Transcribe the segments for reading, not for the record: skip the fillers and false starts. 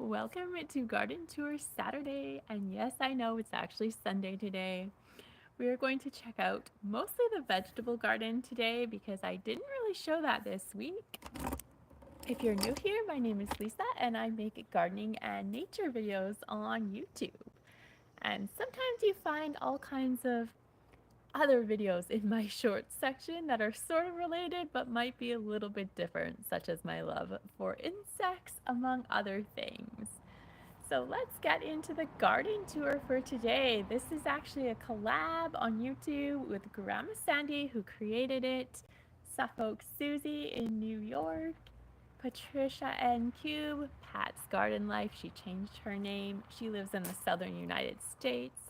Welcome to Garden Tour Saturday, and yes, I know it's actually Sunday today. We are going to check out mostly the vegetable garden today because I didn't really show that this week. If you're new here, my name is Lisa and I make gardening and nature videos on YouTube. And sometimes you find all kinds of other videos in my shorts section that are sort of related but might be a little bit different, such as my love for insects, among other things. So let's get into the garden tour for today. This is actually a collab on YouTube with Grandma Sandy, who created it, Suffolk Susie in New York, Patricia N. Cube, Pat's Garden Life, she changed her name. She lives in the southern United States,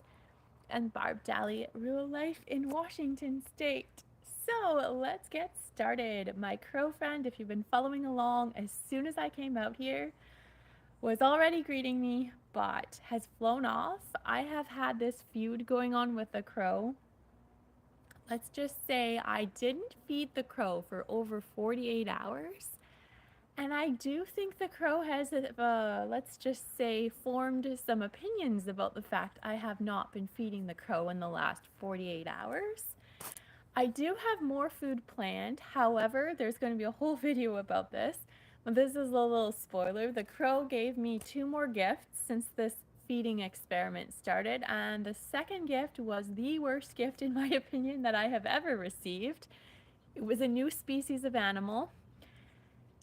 and Barb Daly, Rural Life in Washington State. So let's get started. My crow friend, if you've been following along, as soon as I came out here, was already greeting me, but has flown off. I have had this feud going on with the crow. Let's just say I didn't feed the crow for over 48 hours. And I do think the crow has, let's just say, formed some opinions about the fact I have not been feeding the crow in the last 48 hours. I do have more food planned. However, there's going to be a whole video about this. But this is a little spoiler. The crow gave me 2 more gifts since this feeding experiment started, and the second gift was the worst gift, in my opinion, that I have ever received. It was a new species of animal.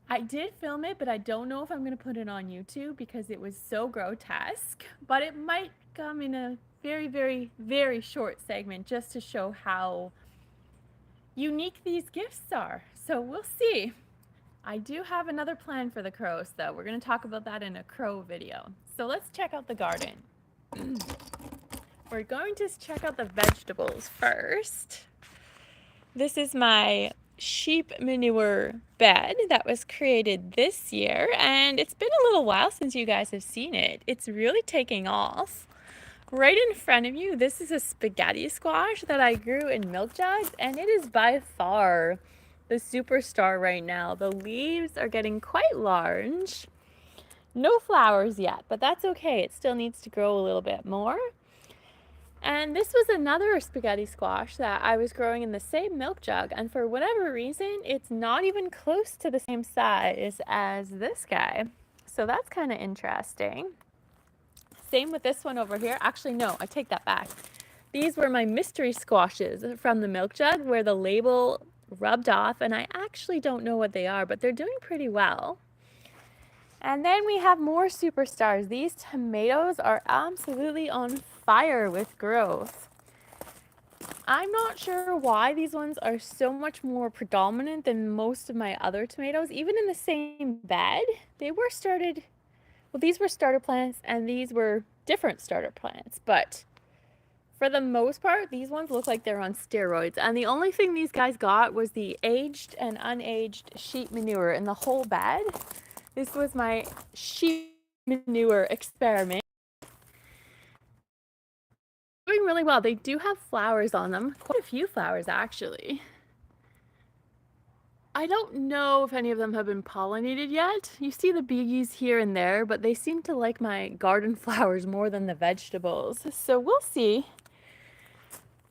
I did film it, but I don't know if I'm going to put it on YouTube because it was so grotesque. But it might come in a very, very, very short segment just to show how unique these gifts are. So we'll see. I do have another plan for the crows, though. We're going to talk about that in a crow video. So let's check out the garden. We're going to check out the vegetables first. This is my sheep manure bed that was created this year, and it's been a little while since you guys have seen it. It's really taking off. Right in front of you, this is a spaghetti squash that I grew in milk jugs, and it is by far the superstar right now. The leaves are getting quite large. No flowers yet, but that's okay. It still needs to grow a little bit more. And this was another spaghetti squash that I was growing in the same milk jug, and for whatever reason, it's not even close to the same size as this guy. So that's kind of interesting. Same with this one over here. Actually, no, I take that back. These were my mystery squashes from the milk jug where the label rubbed off, and I actually don't know what they are, but they're doing pretty well. And then we have more superstars. These tomatoes are absolutely on fire with growth. I'm not sure why these ones are so much more predominant than most of my other tomatoes. Even in the same bed, they were started, well, these were starter plants and these were different starter plants, but for the most part, these ones look like they're on steroids. And the only thing these guys got was the aged and unaged sheep manure in the whole bed. This was my sheep manure experiment. Doing really well. They do have flowers on them, quite a few flowers actually. I don't know if any of them have been pollinated yet. You see the bees here and there, but they seem to like my garden flowers more than the vegetables. So we'll see.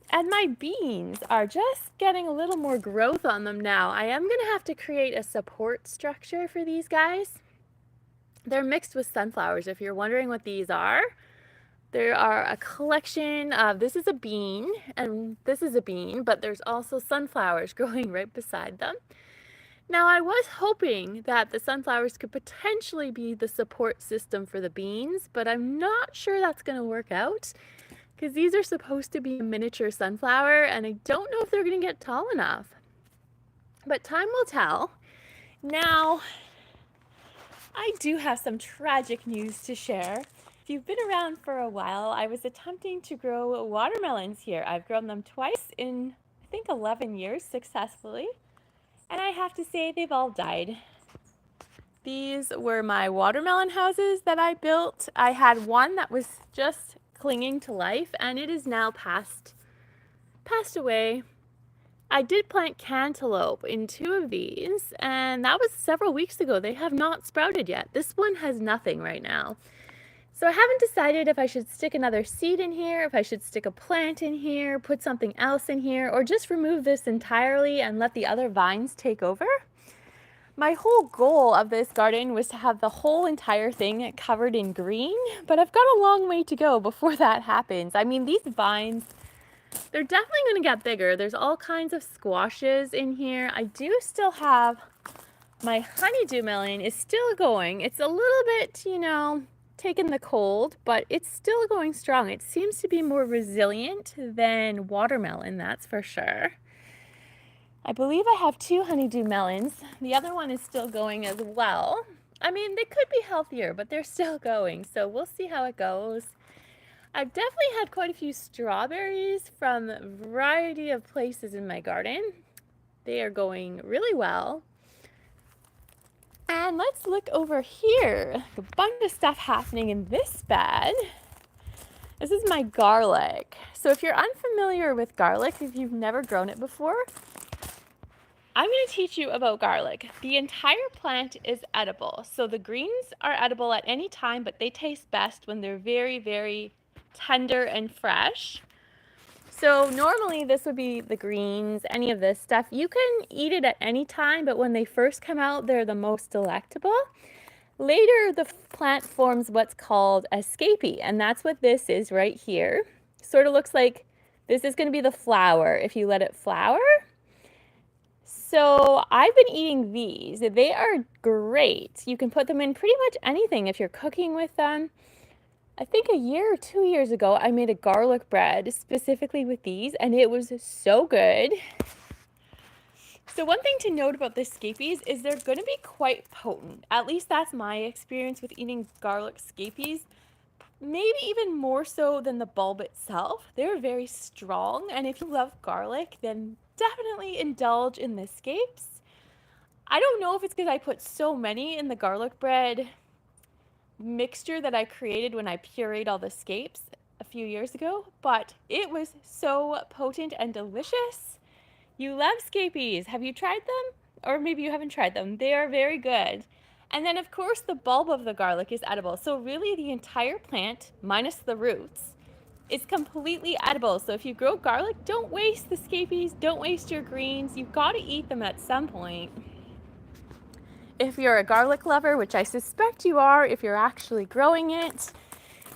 And my beans are just getting a little more growth on them now. I am going to have to create a support structure for these guys. They're mixed with sunflowers, if you're wondering what these are. There are a collection of, this is a bean, and this is a bean, but there's also sunflowers growing right beside them. Now, I was hoping that the sunflowers could potentially be the support system for the beans, but I'm not sure that's going to work out because these are supposed to be a miniature sunflower, and I don't know if they're going to get tall enough. But time will tell. Now, I do have some tragic news to share. If you've been around for a while, I was attempting to grow watermelons here. I've grown them twice in, I think, 11 years successfully. And I have to say, they've all died. These were my watermelon houses that I built. I had one that was just clinging to life, and it is now passed away. I did plant cantaloupe in 2 of these, and that was several weeks ago. They have not sprouted yet. This one has nothing right now. So I haven't decided if I should stick another seed in here, if I should stick a plant in here, put something else in here, or just remove this entirely and let the other vines take over. My whole goal of this garden was to have the whole entire thing covered in green, but I've got a long way to go before that happens. I mean, these vines, they're definitely going to get bigger. There's all kinds of squashes in here. I do still have my honeydew melon is still going. It's a little bit, taking the cold, but it's still going strong. It seems to be more resilient than watermelon, that's for sure. I believe I have 2 honeydew melons. The other one is still going as well. I mean, they could be healthier, but they're still going, so we'll see how it goes. I've definitely had quite a few strawberries from a variety of places in my garden. They are going really well. And let's look over here. A bunch of stuff happening in this bed. This is my garlic. So if you're unfamiliar with garlic, if you've never grown it before, I'm going to teach you about garlic. The entire plant is edible. So the greens are edible at any time, but they taste best when they're very, very tender and fresh. So normally this would be the greens, any of this stuff. You can eat it at any time, but when they first come out, they're the most delectable. Later, the plant forms what's called a scapie, and that's what this is right here. Sort of looks like this is going to be the flower if you let it flower. So I've been eating these. They are great. You can put them in pretty much anything if you're cooking with them. I think a year or 2 years ago, I made a garlic bread specifically with these, and it was so good. So one thing to note about the scapies is they're going to be quite potent. At least that's my experience with eating garlic scapies. Maybe even more so than the bulb itself. They're very strong, and if you love garlic, then definitely indulge in the scapes. I don't know if it's because I put so many in the garlic bread mixture that I created when I pureed all the scapes a few years ago, but it was so potent and delicious. You love scapies. Have you tried them? Or maybe you haven't tried them. They are very good. And then of course the bulb of the garlic is edible. So really the entire plant, minus the roots, is completely edible. So if you grow garlic, don't waste the scapies, don't waste your greens. You've got to eat them at some point. If you're a garlic lover, which I suspect you are if you're actually growing it.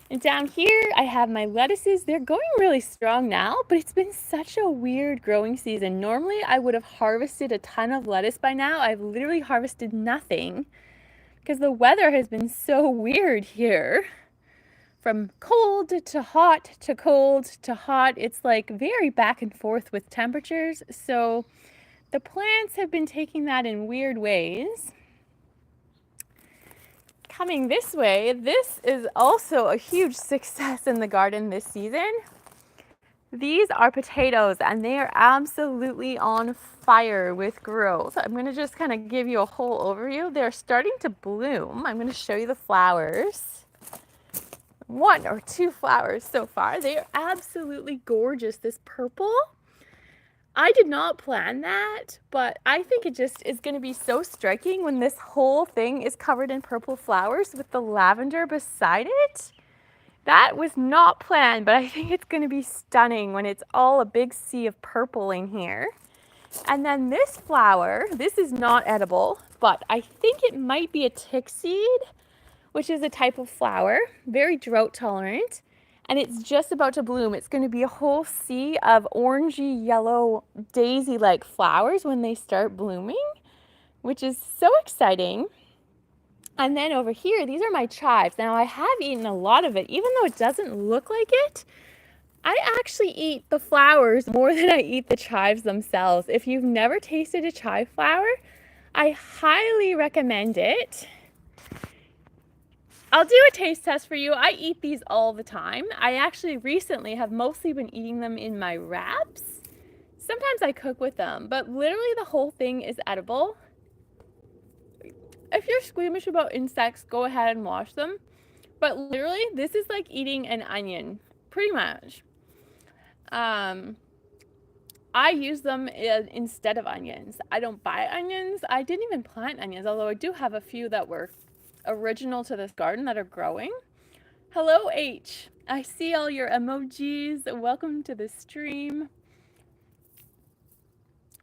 And down here I have my lettuces. They're going really strong now, but it's been such a weird growing season. Normally I would have harvested a ton of lettuce by now. I've literally harvested nothing because the weather has been so weird here. From cold to hot to cold to hot. It's like very back and forth with temperatures. So the plants have been taking that in weird ways. Coming this way, this is also a huge success in the garden this season. These are potatoes and they are absolutely on fire with growth. I'm going to just kind of give you a whole overview. They're starting to bloom. I'm going to show you the flowers. 1 or 2 flowers so far. They are absolutely gorgeous. This purple, I did not plan that, but I think it just is going to be so striking when this whole thing is covered in purple flowers with the lavender beside it. That was not planned, but I think it's going to be stunning when it's all a big sea of purple in here. And then this flower, this is not edible, but I think it might be a tick seed, which is a type of flower, very drought tolerant. And it's just about to bloom. It's going to be a whole sea of orangey yellow daisy-like flowers when they start blooming, which is so exciting. And then over here, these are my chives. Now I have eaten a lot of it, even though it doesn't look like it. I actually eat the flowers more than I eat the chives themselves. If you've never tasted a chive flower, I highly recommend it. I'll do a taste test for you. I eat these all the time. I actually recently have mostly been eating them in my wraps. Sometimes I cook with them, but literally the whole thing is edible. If you're squeamish about insects, go ahead and wash them. But literally, this is like eating an onion, pretty much. I use them instead of onions. I don't buy onions. I didn't even plant onions, although I do have a few that were original to this garden that are growing. Hello, H. I see all your emojis. Welcome to the stream.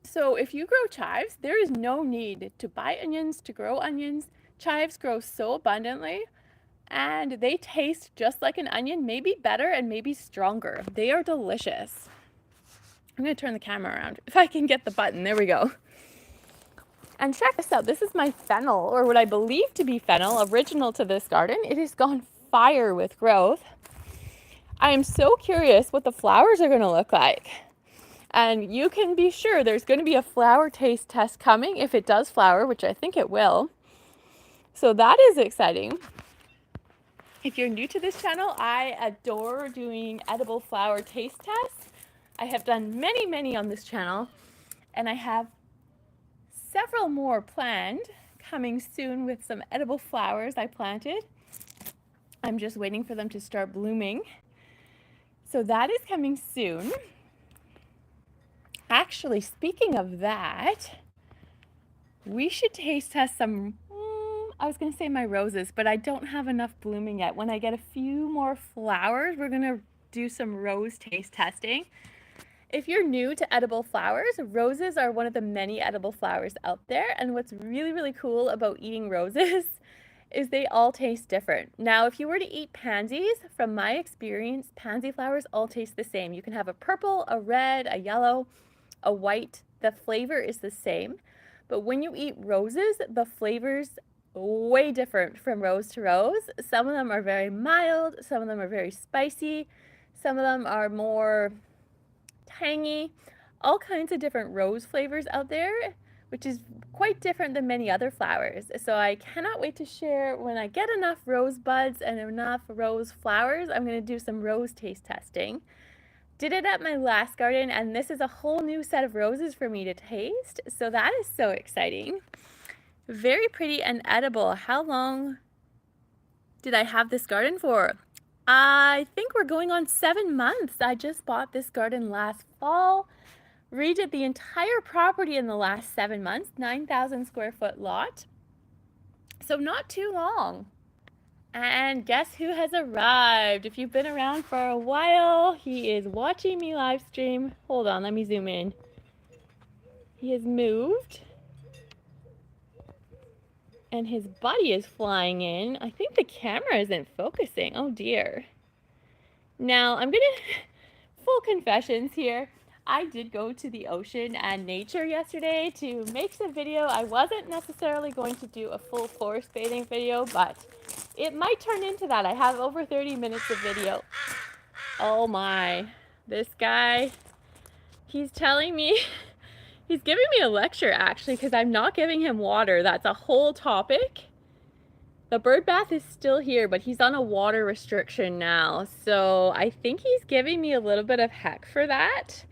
So if you grow chives, there is no need to buy onions to grow onions. Chives grow so abundantly and they taste just like an onion, maybe better and maybe stronger. They are delicious. I'm going to turn the camera around if I can get the button. There we go. And check this out. This is my fennel, or what I believe to be fennel, original to this garden. It has gone fire with growth. I am so curious what the flowers are going to look like. And you can be sure there's going to be a flower taste test coming if it does flower, which I think it will. So that is exciting. If you're new to this channel, I adore doing edible flower taste tests. I have done many on this channel, and I have several more planned coming soon with some edible flowers I planted. I'm just waiting for them to start blooming. So that is coming soon. Actually, speaking of that, we should taste test some, I was going to say my roses, but I don't have enough blooming yet. When I get a few more flowers, we're going to do some rose taste testing. If you're new to edible flowers, roses are one of the many edible flowers out there. And what's really cool about eating roses is they all taste different. Now, if you were to eat pansies, from my experience, pansy flowers all taste the same. You can have a purple, a red, a yellow, a white. The flavor is the same. But when you eat roses, the flavor's way different from rose to rose. Some of them are very mild, some of them are very spicy, some of them are more tangy, all kinds of different rose flavors out there, which is quite different than many other flowers. So I cannot wait to share when I get enough rose buds and enough rose flowers. I'm going to do some rose taste testing. Did it at my last garden, and this is a whole new set of roses for me to taste. So that is so exciting. Very pretty and edible. How long did I have this garden for? I think we're going on 7 months. I just bought this garden last fall, redid the entire property in the last 7 months, 9,000 square foot lot. So not too long. And guess who has arrived? If you've been around for a while, he is watching me live stream. Hold on, let me zoom in. He has moved. And his buddy is flying in. I think the camera isn't focusing. Oh dear. Now, I'm gonna, full confessions here. I did go to the ocean and nature yesterday to make some video. I wasn't necessarily going to do a full forest bathing video, but it might turn into that. I have over 30 minutes of video. Oh my, this guy, he's telling me, he's giving me a lecture actually, because I'm not giving him water. That's a whole topic. The bird bath is still here, but he's on a water restriction now. So I think he's giving me a little bit of heck for that.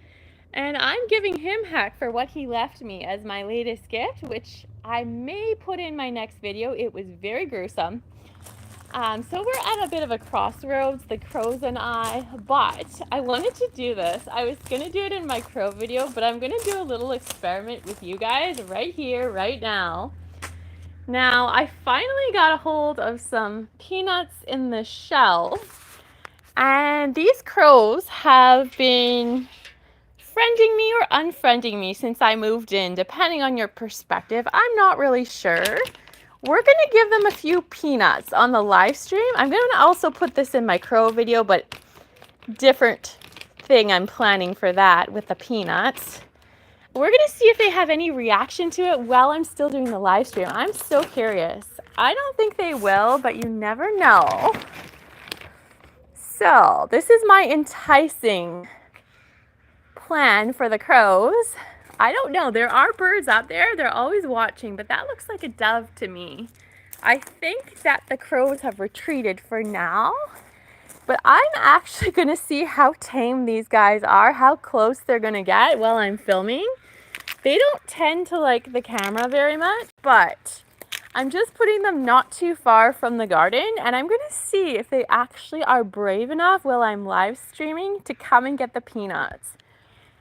And I'm giving him heck for what he left me as my latest gift, which I may put in my next video. It was very gruesome. So we're at a bit of a crossroads, the crows and I, but I wanted to do this. I was going to do it in my crow video, but I'm going to do a little experiment with you guys right here, right now. Now, I finally got a hold of some peanuts in the shell, and these crows have been friending me or unfriending me since I moved in, depending on your perspective. I'm not really sure. We're going to give them a few peanuts on the live stream. I'm going to also put this in my crow video, but different thing I'm planning for that with the peanuts. We're going to see if they have any reaction to it while I'm still doing the live stream. I'm so curious. I don't think they will, but you never know. So this is my enticing plan for the crows. I don't know. There are birds out there. They're always watching, but that looks like a dove to me. I think that the crows have retreated for now, but I'm actually going to see how tame these guys are, how close they're going to get while I'm filming. They don't tend to like the camera very much, but I'm just putting them not too far from the garden, and I'm going to see if they actually are brave enough while I'm live streaming to come and get the peanuts.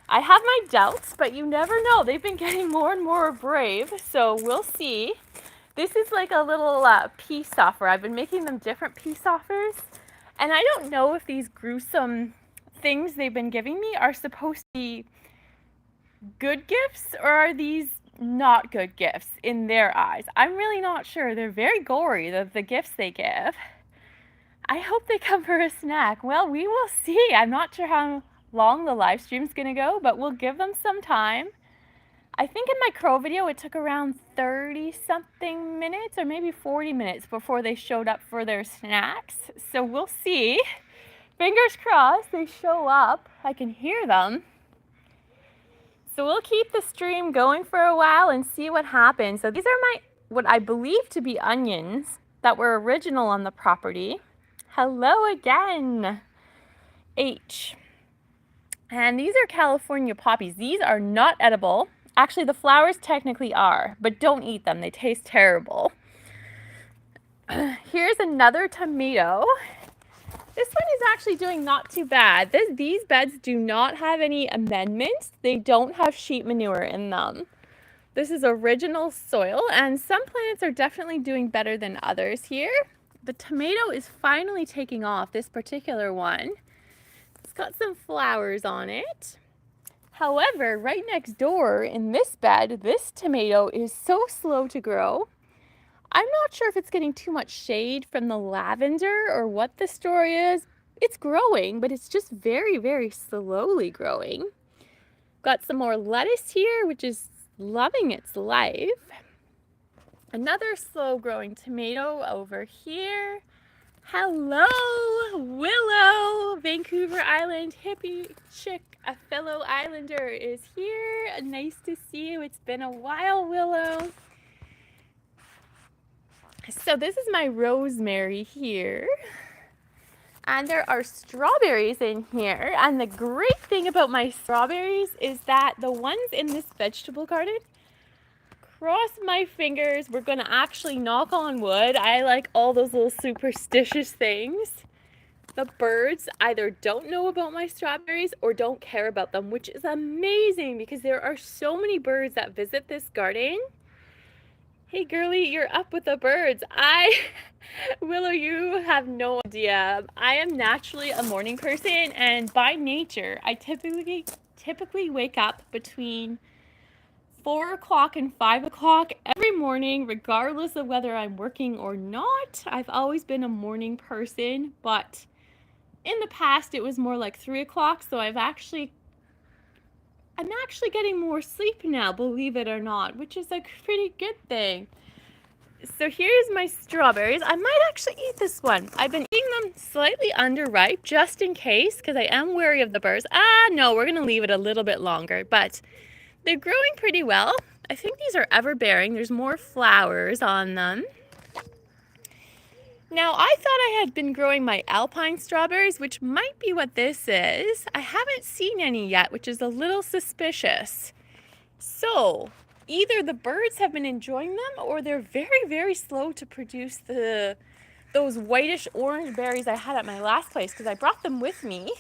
I have my doubts, but you never know. They've been getting more and more brave, so we'll see. This is like a little peace offer. I've been making them different peace offers, and I don't know if these gruesome things they've been giving me are supposed to be good gifts or are these not good gifts in their eyes. I'm really not sure. They're very gory, the gifts they give. I hope they come for a snack. Well, we will see. I'm not sure how long the live stream's gonna go, but we'll give them some time. I think in my crow video it took around 30 something minutes or maybe 40 minutes before they showed up for their snacks. So we'll see. Fingers crossed they show up. I can hear them. So we'll keep the stream going for a while and see what happens. So these are what I believe to be onions that were original on the property. Hello again, H. And these are California poppies. These are not edible. Actually, the flowers technically are, but don't eat them. They taste terrible. Here's another tomato. This one is actually doing not too bad. These beds do not have any amendments. They don't have sheep manure in them. This is original soil, and some plants are definitely doing better than others here. The tomato is finally taking off, this particular one. It's got some flowers on it. However, right next door in this bed, this tomato is so slow to grow. I'm not sure if it's getting too much shade from the lavender or what the story is. It's growing, but it's just very, very slowly growing. Got some more lettuce here, which is loving its life. Another slow growing tomato over here. Hello, Willow, Vancouver Island hippie chick, a fellow islander is here. Nice to see you. It's been a while, Willow. So this is my rosemary here. And there are strawberries in here. And the great thing about my strawberries is that the ones in this vegetable garden, cross my fingers, we're gonna actually knock on wood. I like all those little superstitious things. The birds either don't know about my strawberries or don't care about them, which is amazing because there are so many birds that visit this garden. Hey girlie, you're up with the birds. Willow, you have no idea. I am naturally a morning person, and by nature, I typically wake up between 4 o'clock and 5 o'clock every morning, regardless of whether I'm working or not. I've always been a morning person, but in the past it was more like 3 o'clock, so I'm actually getting more sleep now, believe it or not, which is a pretty good thing. So here's my strawberries. I might actually eat this one. I've been eating them slightly underripe just in case, because I am wary of the birds. No, we're going to leave it a little bit longer, but they're growing pretty well. I think these are ever-bearing. There's more flowers on them. Now, I thought I had been growing my alpine strawberries, which might be what this is. I haven't seen any yet, which is a little suspicious. So, either the birds have been enjoying them or they're very, very slow to produce those whitish orange berries I had at my last place because I brought them with me.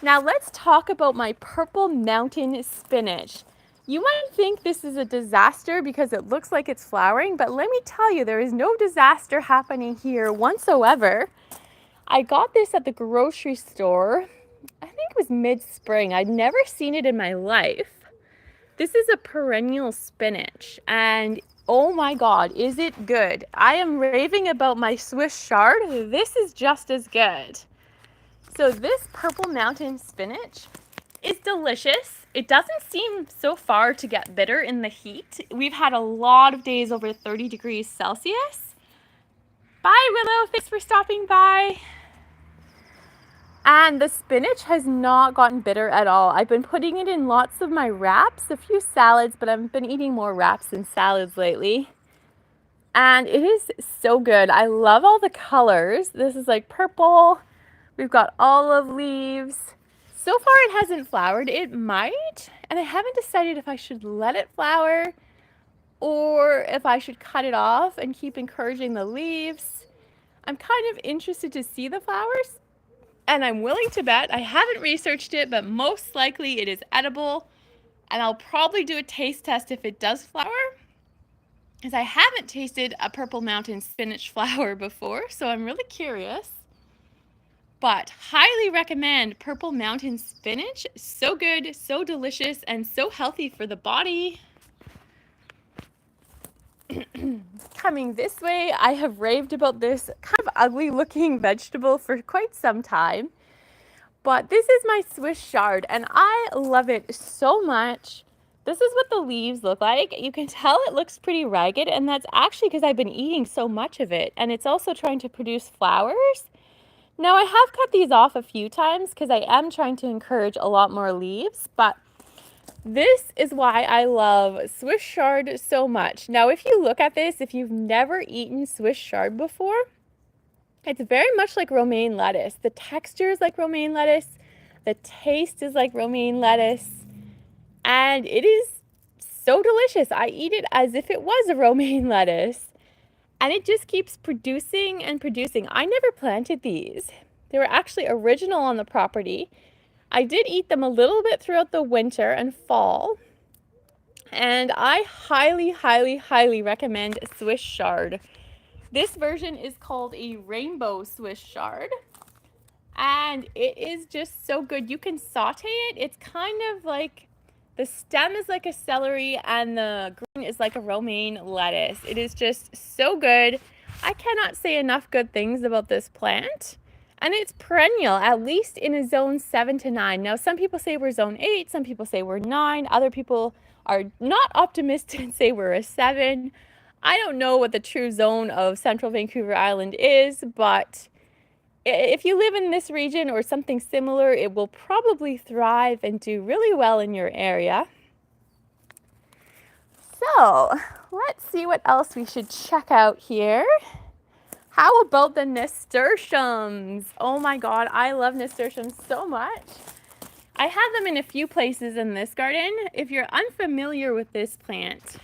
Now, let's talk about my purple mountain spinach. You might think this is a disaster because it looks like it's flowering, but let me tell you, there is no disaster happening here whatsoever. I got this at the grocery store, I think it was mid-spring. I'd never seen it in my life. This is a perennial spinach, and oh my God, is it good. I am raving about my Swiss chard. This is just as good. So this purple mountain spinach is delicious. It doesn't seem so far to get bitter in the heat. We've had a lot of days over 30 degrees Celsius. Bye, Willow. Thanks for stopping by. And the spinach has not gotten bitter at all. I've been putting it in lots of my wraps, a few salads, but I've been eating more wraps than salads lately. And it is so good. I love all the colors. This is like purple. We've got olive leaves. So far it hasn't flowered. It might, and I haven't decided if I should let it flower or if I should cut it off and keep encouraging the leaves. I'm kind of interested to see the flowers. And I'm willing to bet, I haven't researched it, but most likely it is edible. And I'll probably do a taste test if it does flower, because I haven't tasted a Purple Mountain spinach flower before, so I'm really curious. But highly recommend Purple Mountain spinach. So good, so delicious, and so healthy for the body. Coming this way, I have raved about this kind of ugly looking vegetable for quite some time. But this is my Swiss chard, and I love it so much. This is what the leaves look like. You can tell it looks pretty ragged, and that's actually because I've been eating so much of it. And it's also trying to produce flowers. Now, I have cut these off a few times because I am trying to encourage a lot more leaves, but this is why I love Swiss chard so much. Now, if you look at this, if you've never eaten Swiss chard before, it's very much like romaine lettuce. The texture is like romaine lettuce. The taste is like romaine lettuce. And it is so delicious. I eat it as if it was a romaine lettuce. And it just keeps producing and producing. I never planted these. They were actually original on the property. I did eat them a little bit throughout the winter and fall. And I highly, highly, highly recommend Swiss chard. This version is called a rainbow Swiss chard. And it is just so good. You can saute it. It's kind of like, the stem is like a celery and the green is like a romaine lettuce. It is just so good. I cannot say enough good things about this plant. And it's perennial, at least in a zone 7 to 9. Now, some people say we're zone 8, some people say we're 9. Other people are not optimistic and say we're a 7. I don't know what the true zone of central Vancouver Island is, but if you live in this region or something similar, it will probably thrive and do really well in your area. So let's see what else we should check out here. How about the nasturtiums? Oh my God, I love nasturtiums so much. I have them in a few places in this garden. If you're unfamiliar with this plant,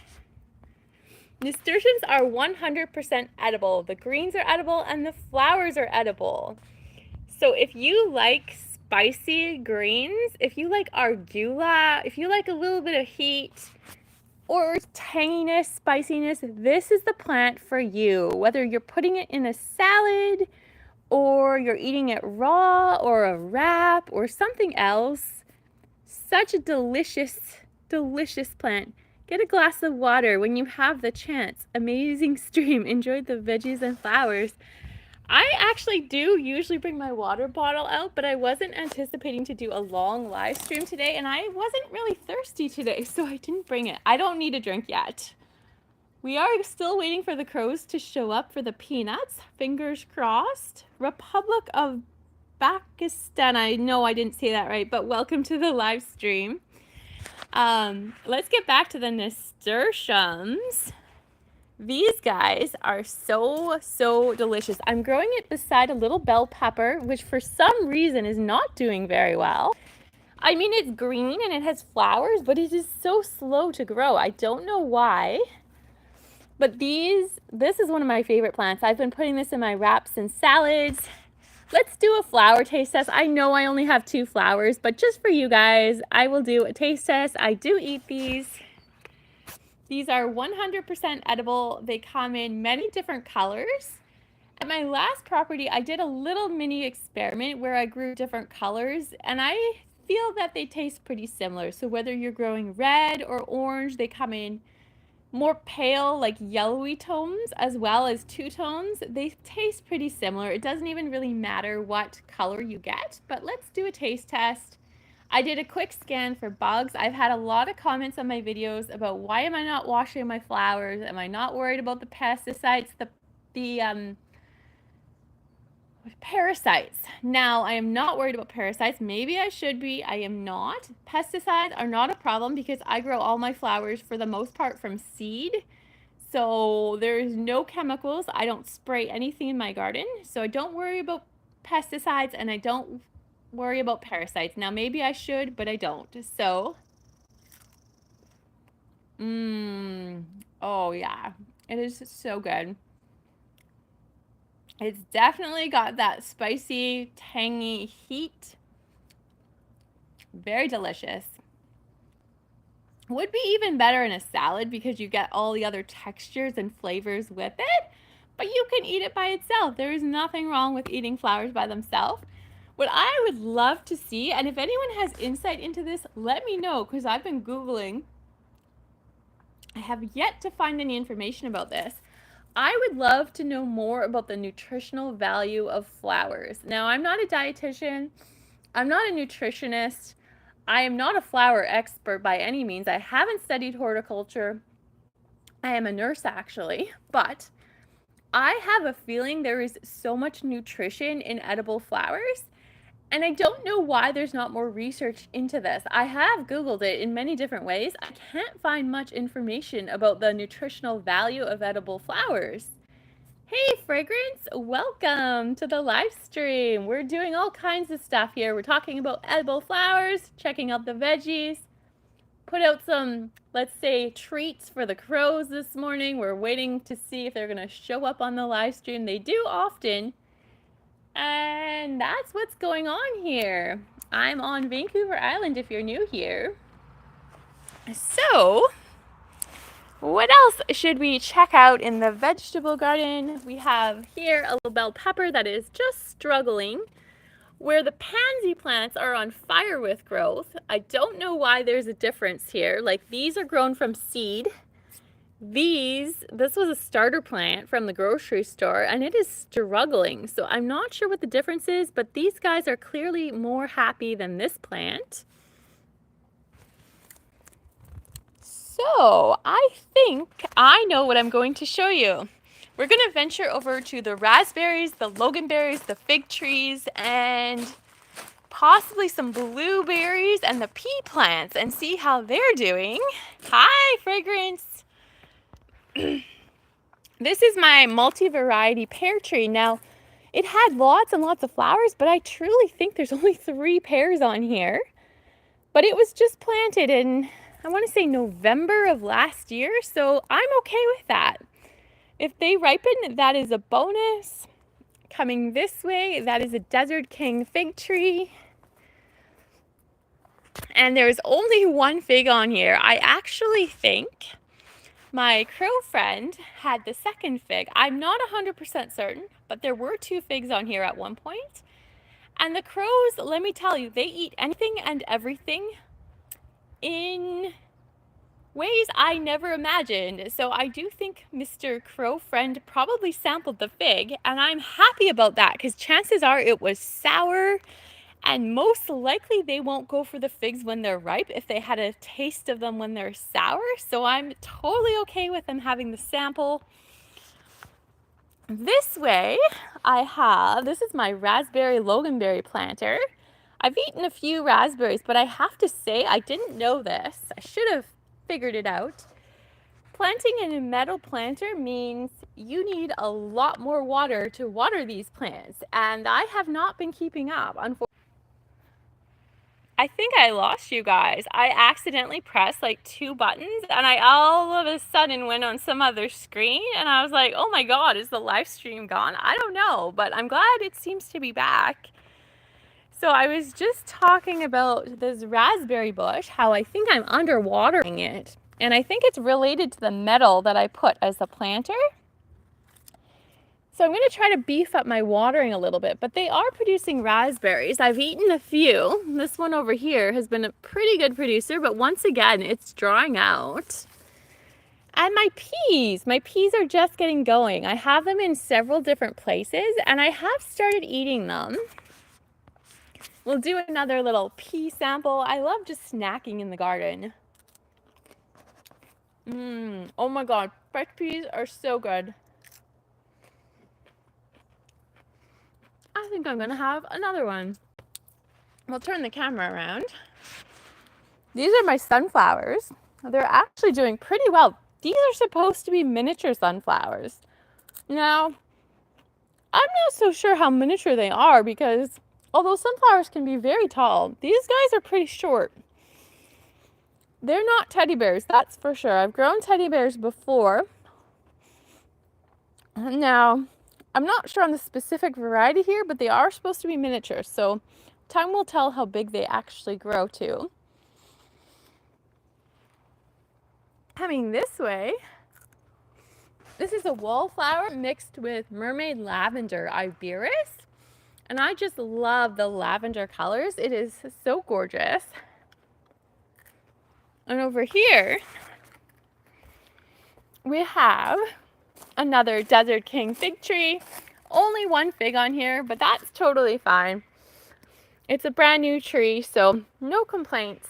nasturtiums are 100% edible. The greens are edible and the flowers are edible. So if you like spicy greens, if you like arugula, if you like a little bit of heat or tanginess, spiciness, this is the plant for you. Whether you're putting it in a salad or you're eating it raw or a wrap or something else, such a delicious, delicious plant. Get a glass of water when you have the chance. Amazing stream. Enjoy the veggies and flowers. I actually do usually bring my water bottle out, but I wasn't anticipating to do a long live stream today, and I wasn't really thirsty today, so I didn't bring it. I don't need a drink yet. We are still waiting for the crows to show up for the peanuts. Fingers crossed. Republic of Pakistan. I know I didn't say that right, but welcome to the live stream. Let's get back to the nasturtiums. These guys are so, so delicious. I'm growing it beside a little bell pepper, which for some reason is not doing very well. I mean, it's green and it has flowers, but it is so slow to grow. I don't know why. But this is one of my favorite plants. I've been putting this in my wraps and salads. Let's do a flower taste test. I know I only have 2 flowers, but just for you guys, I will do a taste test. I do eat these. These are 100% edible. They come in many different colors. At my last property, I did a little mini experiment where I grew different colors, and I feel that they taste pretty similar. So whether you're growing red or orange, they come in more pale, like yellowy tones, as well as 2 tones. They taste pretty similar. It doesn't even really matter what color you get, but let's do a taste test. I did a quick scan for bugs. I've had a lot of comments on my videos about why am I not washing my flowers? Am I not worried about the pesticides, the parasites? Now, I am not worried about parasites. Maybe I should be. I am not. Pesticides are not a problem because I grow all my flowers for the most part from seed. So there's no chemicals. I don't spray anything in my garden. So I don't worry about pesticides and I don't worry about parasites. Now, maybe I should, but I don't. So, oh yeah, it is so good. It's definitely got that spicy, tangy heat. Very delicious. Would be even better in a salad because you get all the other textures and flavors with it, but you can eat it by itself. There is nothing wrong with eating flowers by themselves. What I would love to see, and if anyone has insight into this, let me know, because I've been Googling. I have yet to find any information about this. I would love to know more about the nutritional value of flowers. Now, I'm not a dietitian, I'm not a nutritionist, I am not a flower expert by any means. I haven't studied horticulture. I am a nurse actually, but I have a feeling there is so much nutrition in edible flowers, and I don't know why there's not more research into this. I have Googled it in many different ways. I can't find much information about the nutritional value of edible flowers. Hey Fragrance, welcome to the live stream. We're doing all kinds of stuff here. We're talking about edible flowers, checking out the veggies, put out some, let's say, treats for the crows this morning. We're waiting to see if they're gonna show up on the live stream. They do often. And that's what's going on here. I'm on Vancouver Island if you're new here. So, what else should we check out in the vegetable garden? We have here a little bell pepper that is just struggling, where the pansy plants are on fire with growth. I don't know why there's a difference here. Like, these are grown from seed. This was a starter plant from the grocery store, and it is struggling. So I'm not sure what the difference is, but these guys are clearly more happy than this plant. So I think I know what I'm going to show you. We're going to venture over to the raspberries, the loganberries, the fig trees, and possibly some blueberries and the pea plants and see how they're doing. Hi, Fragrance. This is my multi-variety pear tree. Now, it had lots and lots of flowers, but I truly think there's only 3 pears on here. But it was just planted in, I want to say, November of last year, so I'm okay with that. If they ripen, that is a bonus. Coming this way, that is a Desert King fig tree. And there's only 1 fig on here. I actually think my crow friend had the second fig. I'm not 100% certain, but there were 2 figs on here at one point. And the crows, let me tell you, they eat anything and everything in ways I never imagined. So I do think Mr. Crow friend probably sampled the fig, and I'm happy about that because chances are it was sour, and most likely they won't go for the figs when they're ripe if they had a taste of them when they're sour. So I'm totally okay with them having the sample. This way this is my raspberry loganberry planter. I've eaten a few raspberries, but I have to say I didn't know this. I should have figured it out. Planting in a metal planter means you need a lot more water to water these plants, and I have not been keeping up, unfortunately. I think I lost you guys. I accidentally pressed like 2 buttons, and I all of a sudden went on some other screen, and I was like, oh my god, is the live stream gone? I don't know, but I'm glad it seems to be back. So I was just talking about this raspberry bush, how I think I'm underwatering it. And I think it's related to the metal that I put as a planter. So I'm going to try to beef up my watering a little bit, but they are producing raspberries. I've eaten a few. This one over here has been a pretty good producer, but once again, it's drying out. And my peas are just getting going. I have them in several different places, and I have started eating them. We'll do another little pea sample. I love just snacking in the garden. Oh my god, fresh peas are so good. I think I'm gonna have another one. We'll turn the camera around. These are my sunflowers. They're actually doing pretty well. These are supposed to be miniature sunflowers. Now, I'm not so sure how miniature they are because although sunflowers can be very tall, these guys are pretty short. They're not teddy bears, that's for sure. I've grown teddy bears before. Now, I'm not sure on the specific variety here, but they are supposed to be miniature, so time will tell how big they actually grow to. Coming this way, this is a wallflower mixed with mermaid lavender iberis, and I just love the lavender colors. It is so gorgeous. And over here, we have another Desert King fig tree. Only one fig on here, but that's totally fine. It's a brand new tree, so no complaints.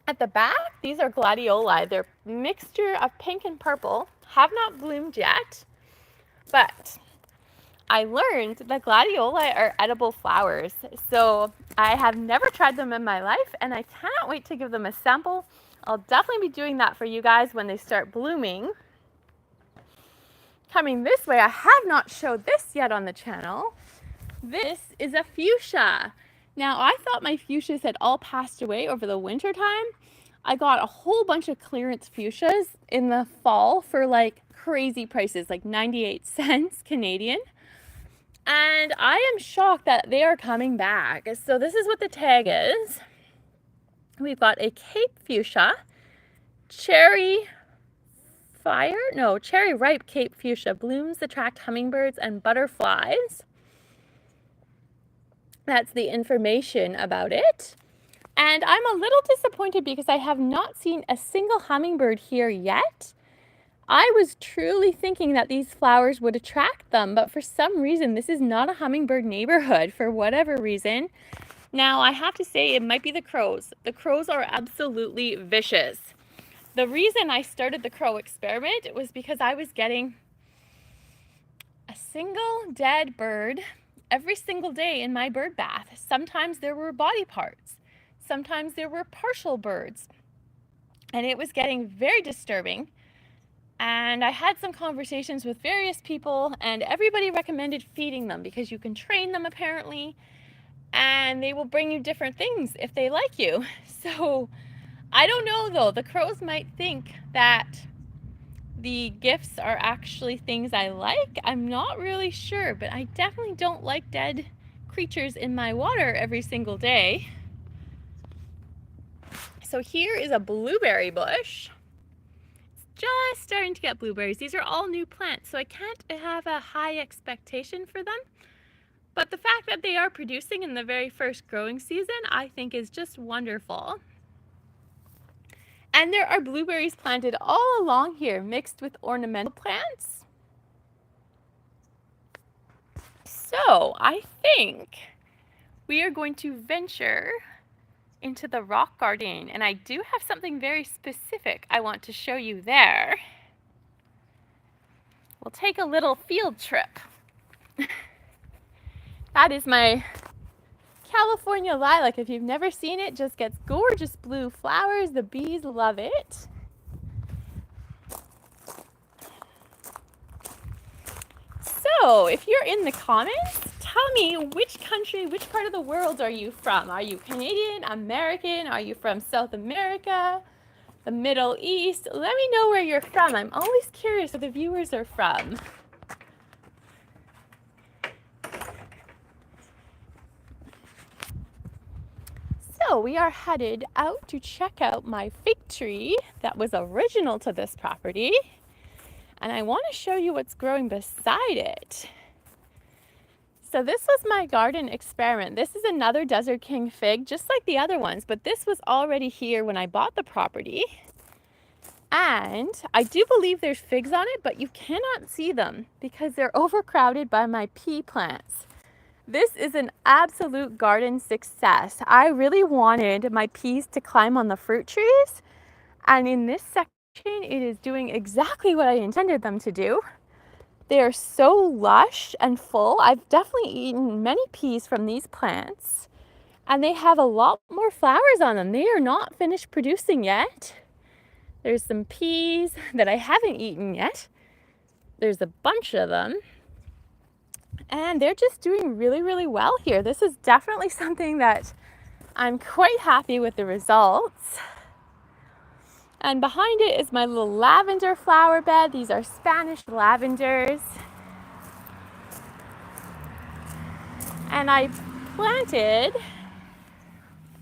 At the back, these are gladioli. They're a mixture of pink and purple. Have not bloomed yet, but I learned that gladioli are edible flowers. So I have never tried them in my life, and I cannot wait to give them a sample. I'll definitely be doing that for you guys when they start blooming. Coming this way, I have not showed this yet on the channel. This is a fuchsia. Now, I thought my fuchsias had all passed away over the winter time. I got a whole bunch of clearance fuchsias in the fall for like crazy prices, like 98 cents Canadian. And I am shocked that they are coming back. So this is what the tag is. We've got a Cape fuchsia, cherry ripe Cape fuchsia. Blooms attract hummingbirds and butterflies. That's the information about it. And I'm a little disappointed because I have not seen a single hummingbird here yet. I was truly thinking that these flowers would attract them, but for some reason, this is not a hummingbird neighborhood for whatever reason. Now, I have to say it might be the crows. The crows are absolutely vicious. The reason I started the crow experiment was because I was getting a single dead bird every single day in my bird bath. Sometimes there were body parts. Sometimes there were partial birds. And it was getting very disturbing. And I had some conversations with various people, and everybody recommended feeding them because you can train them apparently, and they will bring you different things if they like you. So I don't know though, the crows might think that the gifts are actually things I like. I'm not really sure, but I definitely don't like dead creatures in my water every single day. So here is a blueberry bush. It's just starting to get blueberries. These are all new plants, so I can't have a high expectation for them. But the fact that they are producing in the very first growing season, I think is just wonderful. And there are blueberries planted all along here, mixed with ornamental plants. So I think we are going to venture into the rock garden, and I do have something very specific I want to show you there. We'll take a little field trip. That is my California lilac. If you've never seen it, just gets gorgeous blue flowers. The bees love it. So if you're in the comments, tell me which country, which part of the world are you from? Are you Canadian, American? Are you from South America, the Middle East? Let me know where you're from. I'm always curious where the viewers are from. So we are headed out to check out my fig tree that was original to this property. And I want to show you what's growing beside it. So this was my garden experiment. This is another Desert King fig, just like the other ones, but this was already here when I bought the property. And I do believe there's figs on it, but you cannot see them because they're overcrowded by my pea plants. This is an absolute garden success. I really wanted my peas to climb on the fruit trees, and in this section it is doing exactly what I intended them to do. They are so lush and full. I've definitely eaten many peas from these plants, and they have a lot more flowers on them. They are not finished producing yet. There's some peas that I haven't eaten yet. There's a bunch of them. And they're just doing really, really well here. This is definitely something that I'm quite happy with the results. And behind it is my little lavender flower bed. These are Spanish lavenders. And I planted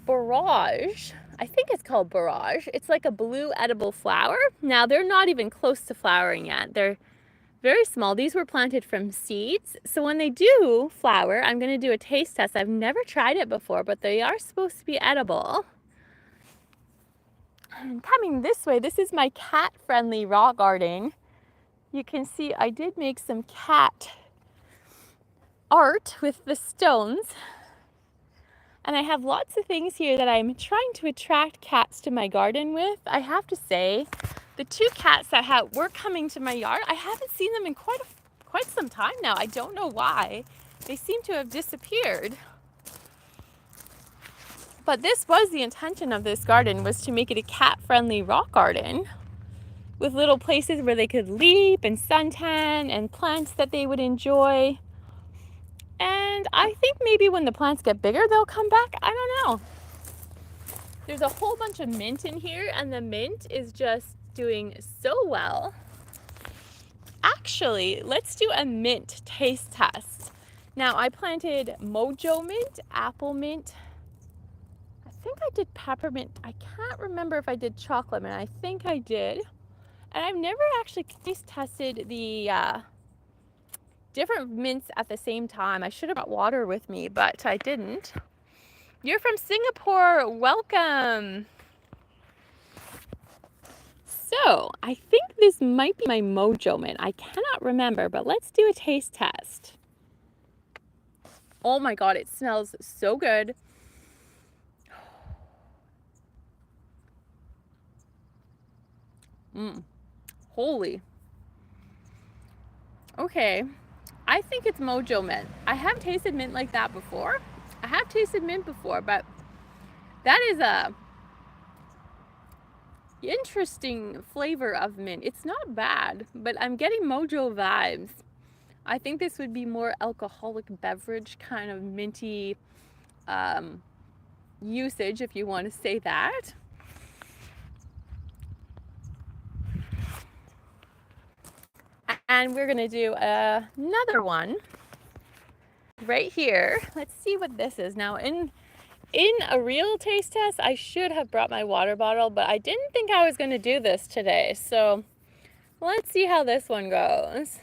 borage. I think it's called borage. It's like a blue edible flower. Now they're not even close to flowering yet. They're very small. These were planted from seeds. So when they do flower, I'm going to do a taste test. I've never tried it before, but they are supposed to be edible. And coming this way, this is my cat-friendly raw garden. You can see I did make some cat art with the stones. And I have lots of things here that I'm trying to attract cats to my garden with. I have to say, the two cats that were coming to my yard, I haven't seen them in quite some time now. I don't know why. They seem to have disappeared. But this was the intention of this garden, was to make it a cat-friendly rock garden with little places where they could leap and suntan and plants that they would enjoy. And I think maybe when the plants get bigger, they'll come back. I don't know. There's a whole bunch of mint in here, and the mint is just doing so well. Actually, let's do a mint taste test. Now, I planted mojo mint, apple mint. I think I did peppermint. I can't remember if I did chocolate mint. I think I did. And I've never actually taste tested the different mints at the same time. I should have brought water with me, but I didn't. You're from Singapore. Welcome. So, I think this might be my mojo mint. I cannot remember, but let's do a taste test. Oh my God, it smells so good. Holy. Okay. I think it's mojo mint. I have tasted mint like that before. I have tasted mint before, but that is a interesting flavor of mint. It's not bad, but I'm getting mojo vibes. I think this would be more alcoholic beverage kind of minty usage, if you want to say that. And we're gonna do another one right here. Let's see what this is. Now in a real taste test, I should have brought my water bottle, but I didn't think I was gonna do this today. So let's see how this one goes.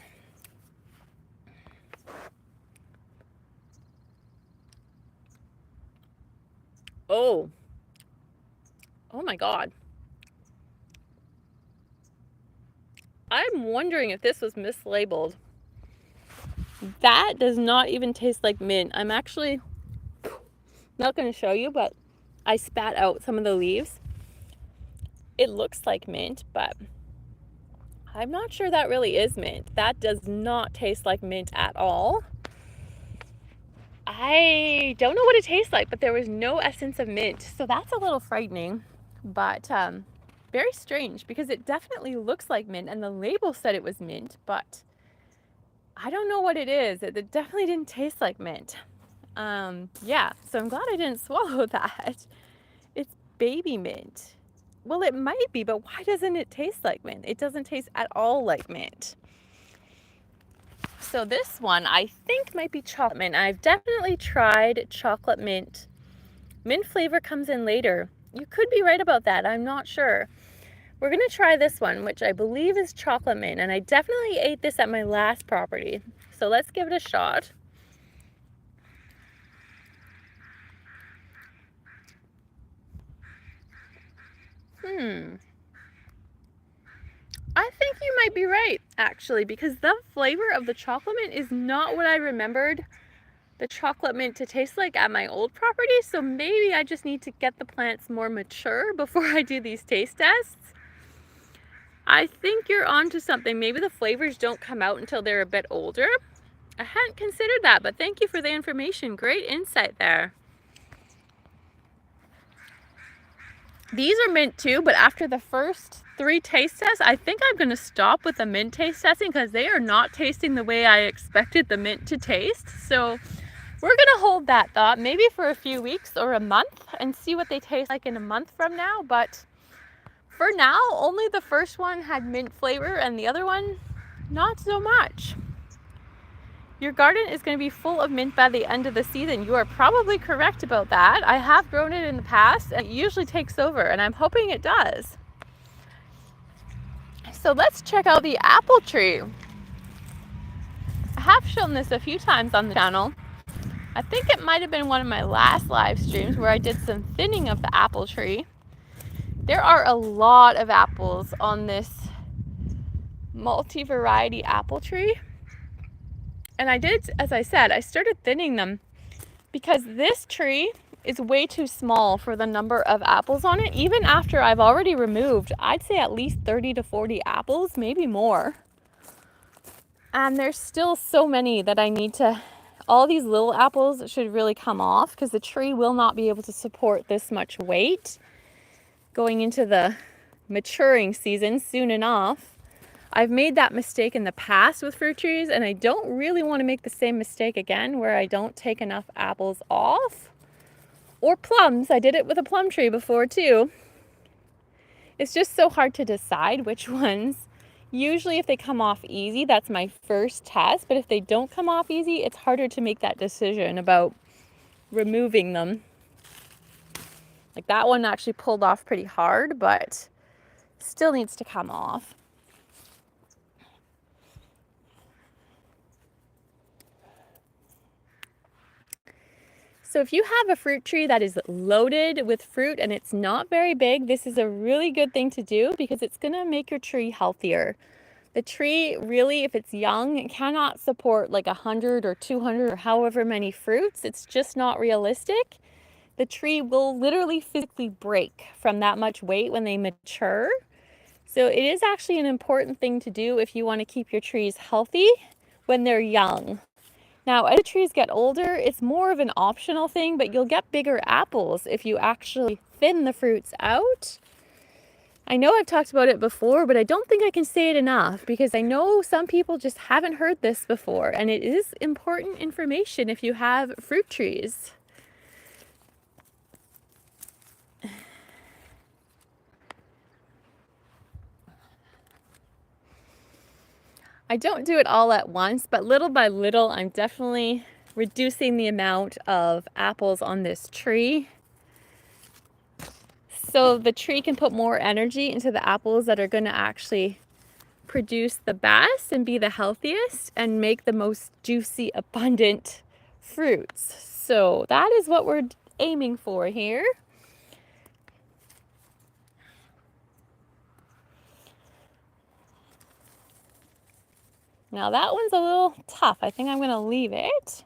Oh my God. I'm wondering if this was mislabeled. That does not even taste like mint. I'm actually not going to show you, but I spat out some of the leaves. It looks like mint, but I'm not sure that really is mint. That does not taste like mint at all. I don't know what it tastes like, but there was no essence of mint. So that's a little frightening, but very strange, because it definitely looks like mint and the label said it was mint, but I don't know what it is. It definitely didn't taste like mint. Yeah, so I'm glad I didn't swallow that. It's baby mint. Well, it might be, but why doesn't it taste like mint? It doesn't taste at all like mint. So this one I think might be chocolate mint. I've definitely tried chocolate mint. Mint flavor comes in later. You could be right about that. I'm not sure. We're going to try this one, which I believe is chocolate mint. And I definitely ate this at my last property. So let's give it a shot. I think you might be right, actually, because the flavor of the chocolate mint is not what I remembered the chocolate mint to taste like at my old property. So maybe I just need to get the plants more mature before I do these taste tests. I think you're onto something. Maybe the flavors don't come out until they're a bit older. I hadn't considered that, but thank you for the information. Great insight there. These are mint too, but after the first 3 taste tests, I think I'm going to stop with the mint taste testing because they are not tasting the way I expected the mint to taste. So we're going to hold that thought maybe for a few weeks or a month and see what they taste like in a month from now. But for now, only the first one had mint flavor and the other one, not so much. Your garden is going to be full of mint by the end of the season. You are probably correct about that. I have grown it in the past and it usually takes over, and I'm hoping it does. So let's check out the apple tree. I have shown this a few times on the channel. I think it might have been one of my last live streams where I did some thinning of the apple tree. There are a lot of apples on this multi-variety apple tree. And I did, as I said, I started thinning them because this tree is way too small for the number of apples on it. Even after I've already removed, I'd say at least 30 to 40 apples, maybe more. And there's still so many that I need to, all these little apples should really come off because the tree will not be able to support this much weight going into the maturing season soon enough. I've made that mistake in the past with fruit trees, and I don't really want to make the same mistake again where I don't take enough apples off. Or plums. I did it with a plum tree before too. It's just so hard to decide which ones. Usually if they come off easy, that's my first test, but if they don't come off easy, it's harder to make that decision about removing them. Like that one actually pulled off pretty hard, but still needs to come off. So if you have a fruit tree that is loaded with fruit and it's not very big, this is a really good thing to do because it's going to make your tree healthier. The tree really, if it's young, cannot support like 100 or 200 or however many fruits. It's just not realistic. The tree will literally physically break from that much weight when they mature. So it is actually an important thing to do if you want to keep your trees healthy when they're young. Now, as the trees get older, it's more of an optional thing, but you'll get bigger apples if you actually thin the fruits out. I know I've talked about it before, but I don't think I can say it enough because I know some people just haven't heard this before, and it is important information if you have fruit trees. I don't do it all at once, but little by little, I'm definitely reducing the amount of apples on this tree. So the tree can put more energy into the apples that are going to actually produce the best and be the healthiest and make the most juicy, abundant fruits. So that is what we're aiming for here. Now that one's a little tough. I think I'm going to leave it.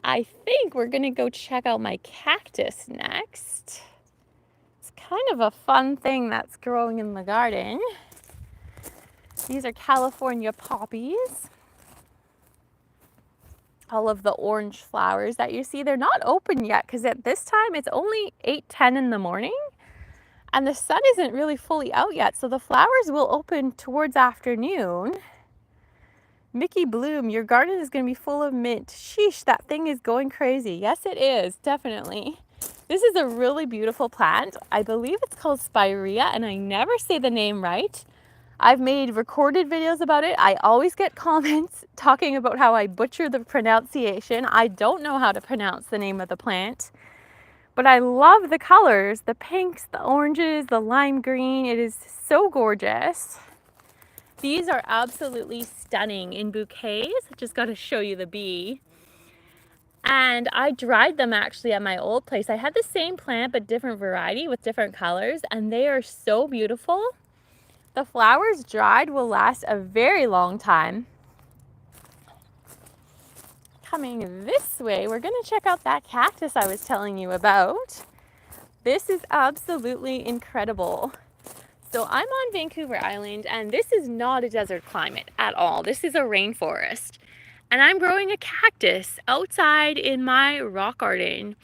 I think we're going to go check out my cactus next. It's kind of a fun thing that's growing in the garden. These are California poppies. All of the orange flowers that you see, they're not open yet because at this time it's only 8:10 in the morning. And the sun isn't really fully out yet, so the flowers will open towards afternoon. Mickey Bloom, your garden is going to be full of mint. Sheesh, that thing is going crazy. Yes, it is, definitely. This is a really beautiful plant. I believe it's called Spirea, and I never say the name right. I've made recorded videos about it. I always get comments talking about how I butcher the pronunciation. I don't know how to pronounce the name of the plant. But I love the colors, the pinks, the oranges, the lime green. It is so gorgeous. These are absolutely stunning in bouquets. I just got to show you the bee. And I dried them actually at my old place. I had the same plant but different variety with different colors, and they are so beautiful. The flowers dried will last a very long time. Coming this way, we're going to check out that cactus I was telling you about. This is absolutely incredible. So I'm on Vancouver Island, and this is not a desert climate at all. This is a rainforest. And I'm growing a cactus outside in my rock garden.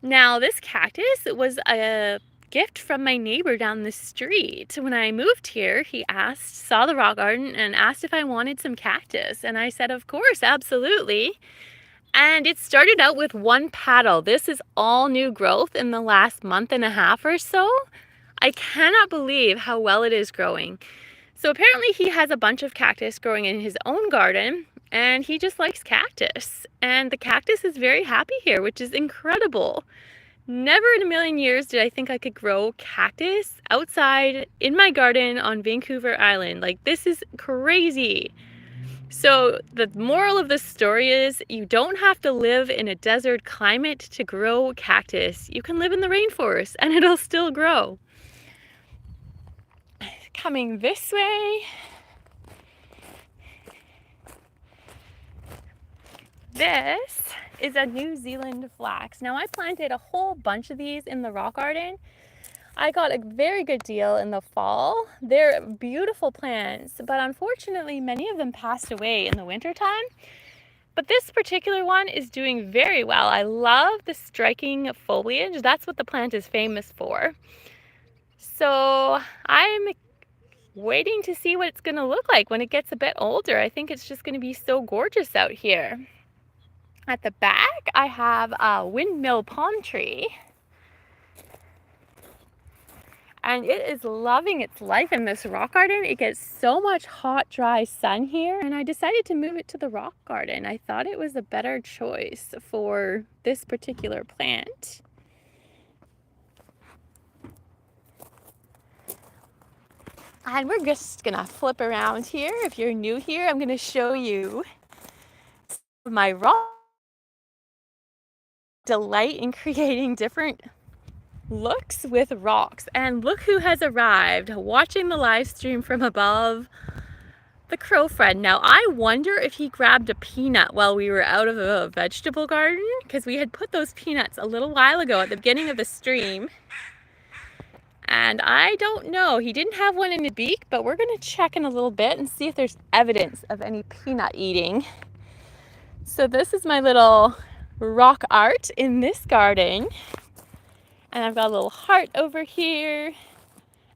Now, this cactus was a gift from my neighbor down the street. When I moved here, he saw the rock garden and asked if I wanted some cactus. And I said, of course, absolutely. And it started out with one petal. This is all new growth in the last month and a half or so. I cannot believe how well it is growing. So apparently he has a bunch of cactus growing in his own garden, and he just likes cactus. And the cactus is very happy here, which is incredible. Never in a million years did I think I could grow cactus outside in my garden on Vancouver Island. Like, this is crazy. So the moral of this story is you don't have to live in a desert climate to grow cactus. You can live in the rainforest and it'll still grow. Coming this way, this is a New Zealand flax. Now, I planted a whole bunch of these in the rock garden. I got a very good deal in the fall. They're beautiful plants, but unfortunately many of them passed away in the wintertime. But this particular one is doing very well. I love the striking foliage. That's what the plant is famous for. So I'm waiting to see what it's going to look like when it gets a bit older. I think it's just going to be so gorgeous out here. At the back, I have a windmill palm tree. And it is loving its life in this rock garden. It gets so much hot, dry sun here. And I decided to move it to the rock garden. I thought it was a better choice for this particular plant. And we're just gonna flip around here. If you're new here, I'm gonna show you my rock delight in creating different looks with rocks. And look who has arrived, watching the live stream from above, the crow friend. Now, I wonder if he grabbed a peanut while we were out of a vegetable garden, because we had put those peanuts a little while ago at the beginning of the stream. And I don't know, he didn't have one in his beak, but we're gonna check in a little bit and see if there's evidence of any peanut eating. So this is my little rock art in this garden. And I've got a little heart over here,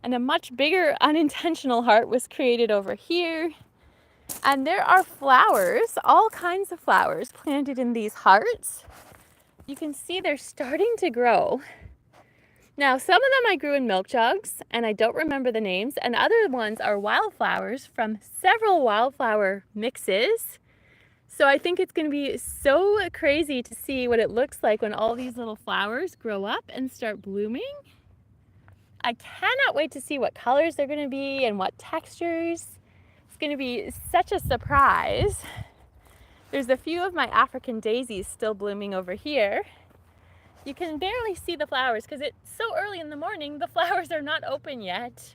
and a much bigger unintentional heart was created over here. And there are flowers, all kinds of flowers planted in these hearts. You can see they're starting to grow. Now, some of them I grew in milk jugs, and I don't remember the names, and other ones are wildflowers from several wildflower mixes. So I think it's going to be so crazy to see what it looks like when all these little flowers grow up and start blooming. I cannot wait to see what colors they're going to be and what textures. It's going to be such a surprise. There's a few of my African daisies still blooming over here. You can barely see the flowers because it's so early in the morning, the flowers are not open yet.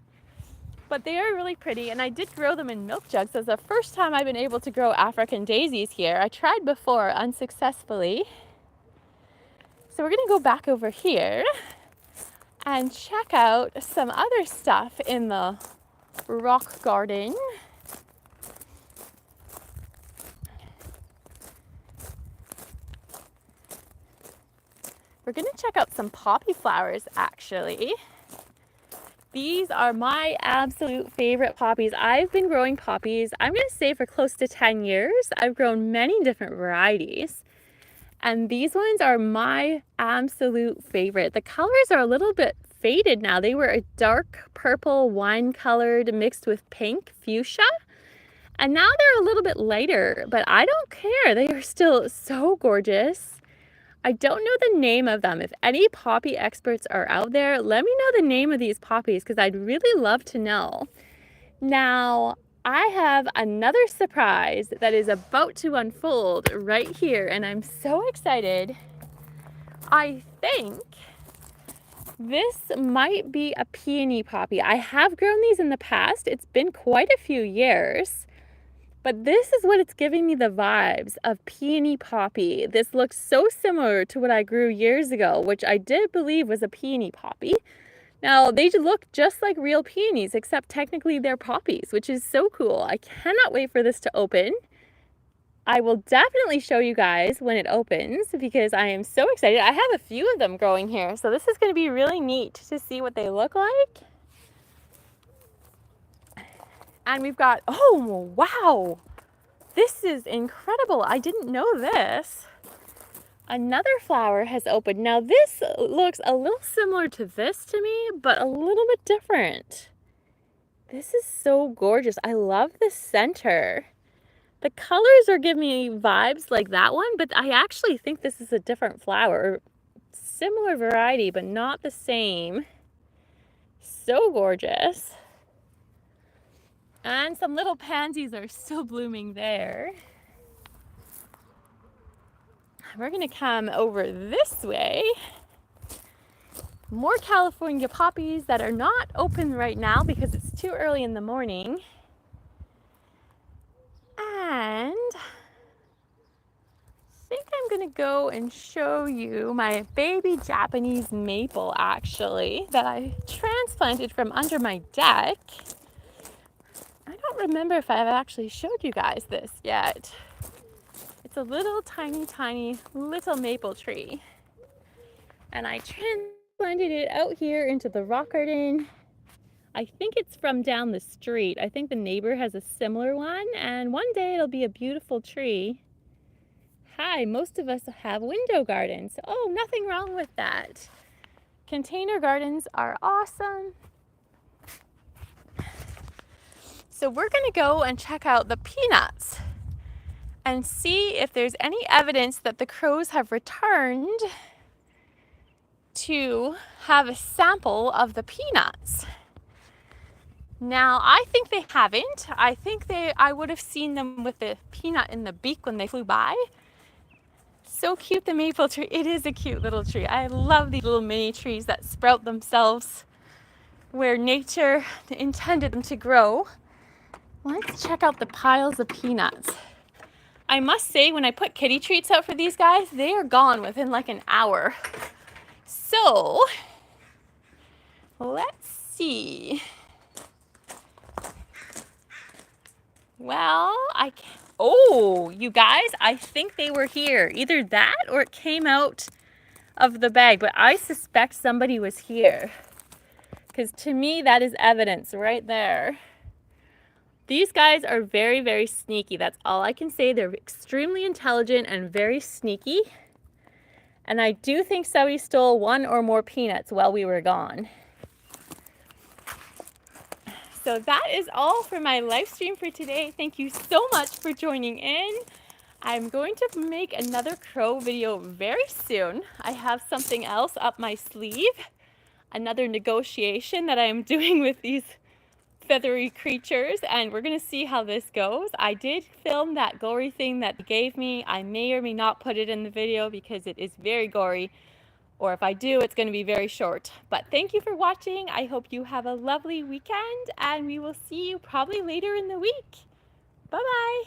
But they are really pretty, and I did grow them in milk jugs. It's the first time I've been able to grow African daisies here. I tried before unsuccessfully. So we're gonna go back over here and check out some other stuff in the rock garden. We're gonna check out some poppy flowers actually. These are my absolute favorite poppies. I've been growing poppies, I'm going to say, for close to 10 years. I've grown many different varieties. And these ones are my absolute favorite. The colors are a little bit faded now. They were a dark purple, wine colored, mixed with pink fuchsia. And now they're a little bit lighter, but I don't care. They are still so gorgeous. I don't know the name of them. If any poppy experts are out there, let me know the name of these poppies because I'd really love to know. Now, I have another surprise that is about to unfold right here, and I'm so excited. I think this might be a peony poppy. I have grown these in the past. It's been quite a few years. But this is what it's giving me the vibes of peony poppy. This looks so similar to what I grew years ago, which I did believe was a peony poppy. Now, they look just like real peonies, except technically they're poppies, which is so cool. I cannot wait for this to open. I will definitely show you guys when it opens because I am so excited. I have a few of them growing here, so this is going to be really neat to see what they look like. And we've got, oh, wow, this is incredible. I didn't know this. Another flower has opened. Now this looks a little similar to this to me, but a little bit different. This is so gorgeous. I love the center. The colors are giving me vibes like that one, but I actually think this is a different flower. Similar variety, but not the same. So gorgeous. And some little pansies are still blooming there. We're gonna come over this way. More California poppies that are not open right now because it's too early in the morning. And I think I'm gonna go and show you my baby Japanese maple actually that I transplanted from under my deck. I don't remember if I've actually showed you guys this yet. It's a little tiny little maple tree. And I transplanted it out here into the rock garden. I think it's from down the street. I think the neighbor has a similar one, and one day it'll be a beautiful tree. Hi, most of us have window gardens. Oh, nothing wrong with that. Container gardens are awesome. So we're gonna go and check out the peanuts and see if there's any evidence that the crows have returned to have a sample of the peanuts. Now, I think they haven't. I think I would have seen them with the peanut in the beak when they flew by. So cute, the maple tree. It is a cute little tree. I love these little mini trees that sprout themselves where nature intended them to grow. Let's check out the piles of peanuts. I must say, when I put kitty treats out for these guys, they are gone within like an hour. So, let's see. Well, oh, you guys, I think they were here. Either that or it came out of the bag, but I suspect somebody was here. Because to me, that is evidence right there. These guys are very sneaky. That's all I can say. They're extremely intelligent and very sneaky. And I do think somebody stole one or more peanuts while we were gone. So that is all for my live stream for today. Thank you so much for joining in. I'm going to make another crow video very soon. I have something else up my sleeve. Another negotiation that I am doing with these feathery creatures, and we're going to see how this goes. I did film that gory thing that they gave me. I may or may not put it in the video because it is very gory. Or if I do, it's going to be very short. But thank you for watching. I hope you have a lovely weekend, and we will see you probably later in the week. Bye-bye.